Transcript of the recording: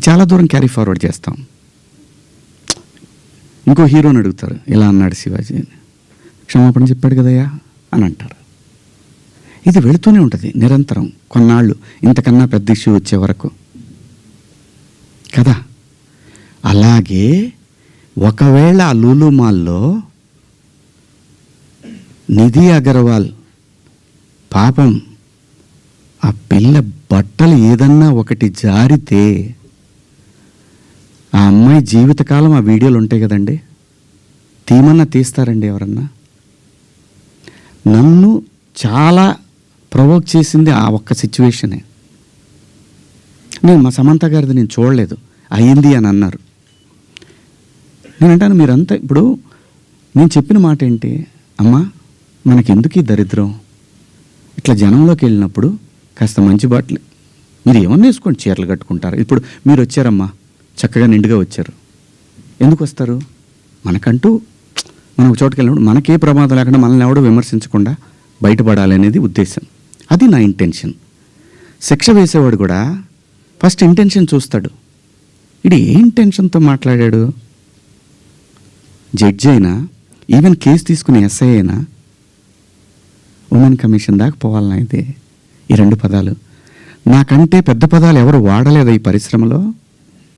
చాలా దూరం carry forward చేస్తాం. ఇంకో హీరోని అడుగుతారు, ఇలా అన్నాడు శివాజీ, క్షమాపణ చెప్పాడు కదయ్యా అని అంటారు. ఇది వెళుతూనే ఉంటుంది నిరంతరం, కొన్నాళ్ళు ఇంతకన్నా పెద్ద ఇష్యూ వచ్చే వరకు కదా. అలాగే ఒకవేళ ఆ లూలు మాల్లో నిధి అగర్వాల్ పాపం ఆ పిల్ల బట్టలు ఏదన్నా ఒకటి జారితే ఆ అమ్మాయి జీవితకాలం ఆ వీడియోలు ఉంటాయి కదండి, తీమన్నా తీస్తారండి ఎవరన్నా? నన్ను చాలా ప్రొవోక్ చేసింది ఆ ఒక్క సిచ్యువేషనే. మా సమంత గారిది నేను చూడలేదు, అయ్యింది అని అన్నారు. నేను అంటాను, మీరంతా ఇప్పుడు నేను చెప్పిన మాట ఏంటి, అమ్మా మనకెందుకు ఈ దరిద్రం? ఇట్లా జనంలోకి వెళ్ళినప్పుడు కాస్త మంచి బట్టలు మీరు ఏమన్నా వేసుకోండి, చీరలు కట్టుకుంటారు. ఇప్పుడు మీరు వచ్చారమ్మా, చక్కగా నిండుగా వచ్చారు. ఎందుకు వస్తారు? మనకంటూ మనం ఒక చోటుకి వెళ్ళినప్పుడు మనకే ప్రమాదం లేకుండా మనల్ని ఎవడో విమర్శించకుండా బయటపడాలి అనేది ఉద్దేశం. అది నా ఇంటెన్షన్. శిక్ష వేసేవాడు కూడా ఫస్ట్ ఇంటెన్షన్ చూస్తాడు. ఇది ఏ ఇంటెన్షన్తో మాట్లాడాడు? జడ్జి అయినా, ఈవెన్ కేసు తీసుకునే ఎస్ఐ అయినా ఉమెన్ కమిషన్ దాకా పోవాలన్నా. అయితే ఈ రెండు పదాలు నాకంటే పెద్ద పదాలు ఎవరు వాడలేదు ఈ పరిశ్రమలో.